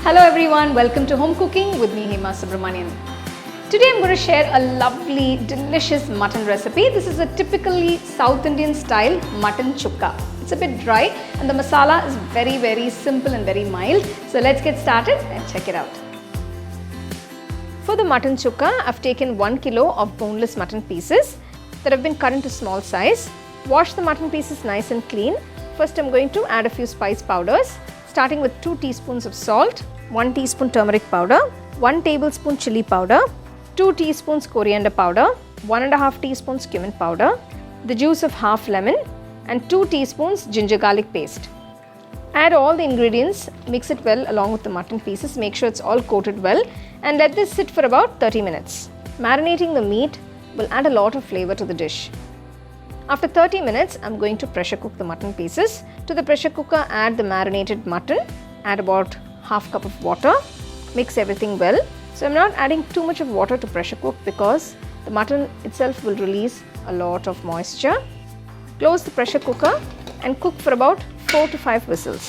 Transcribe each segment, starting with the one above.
Hello everyone, welcome to Home Cooking with me Hema Subramanian. Today I'm going to share a lovely, delicious mutton recipe. This is a typically South Indian style mutton chukka. It's a bit dry and the masala is very simple and very mild. So let's get started and check it out. For the mutton chukka, I've taken 1 kilo of boneless mutton pieces that have been cut into small size. Wash the mutton pieces nice and clean. First I'm going to add a few spice powders, starting with 2 teaspoons of salt, 1 teaspoon turmeric powder, 1 tablespoon chilli powder, 2 teaspoons coriander powder, 1.5 teaspoons cumin powder, the juice of half lemon and 2 teaspoons ginger garlic paste. Add all the ingredients, mix it well along with the mutton pieces, make sure it's all coated well and let this sit for about 30 minutes. Marinating the meat will add a lot of flavor to the dish. After 30 minutes, I'm going to pressure cook the mutton pieces. To the pressure cooker, add the marinated mutton, add about half cup of water, mix everything well. So I'm not adding too much of water to pressure cook because the mutton itself will release a lot of moisture. Close the pressure cooker and cook for about 4 to 5 whistles.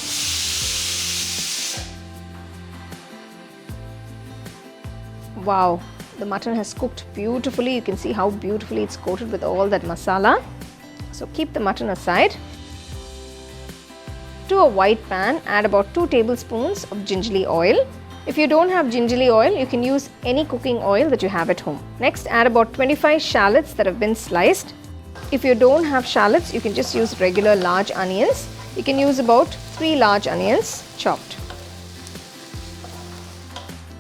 Wow, the mutton has cooked beautifully. You can see how beautifully it's coated with all that masala. So keep the mutton aside. To a white pan, add about 2 tablespoons of gingelly oil. If you don't have gingelly oil, you can use any cooking oil that you have at home. Next, add about 25 shallots that have been sliced. If you don't have shallots, you can just use regular large onions. You can use about 3 large onions chopped.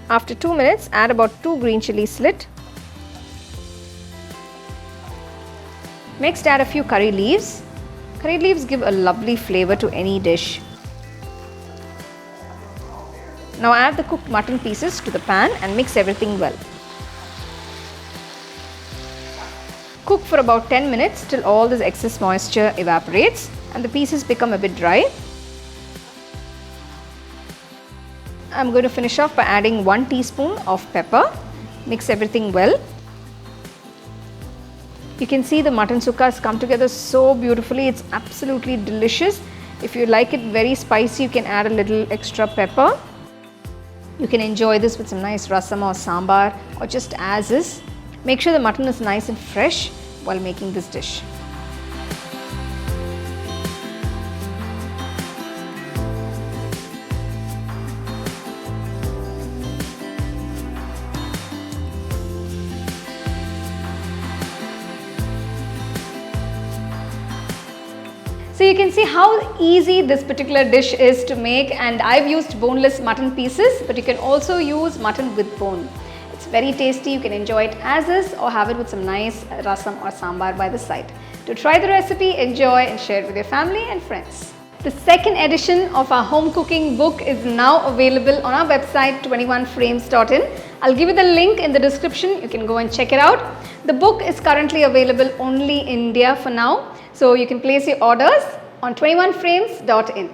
After 2 minutes, add about 2 green chilli slit. Next, add a few curry leaves. Curry leaves give a lovely flavor to any dish. Now add the cooked mutton pieces to the pan and mix everything well. Cook for about 10 minutes till all this excess moisture evaporates and the pieces become a bit dry. I'm going to finish off by adding 1 teaspoon of pepper. Mix everything well. You can see the mutton chukka has come together so beautifully. It's absolutely delicious. If you like it very spicy, you can add a little extra pepper. You can enjoy this with some nice rasam or sambar or just as is. Make sure the mutton is nice and fresh while making this dish. So you can see how easy this particular dish is to make, and I've used boneless mutton pieces, but you can also use mutton with bone. It's very tasty. You can enjoy it as is or have it with some nice rasam or sambar by the side. To try the recipe, enjoy and share it with your family and friends. The second edition of our home cooking book is now available on our website 21frames.in. I'll give you the link in the description. You can go and check it out. The book is currently available only in India for now. So you can place your orders on 21frames.in.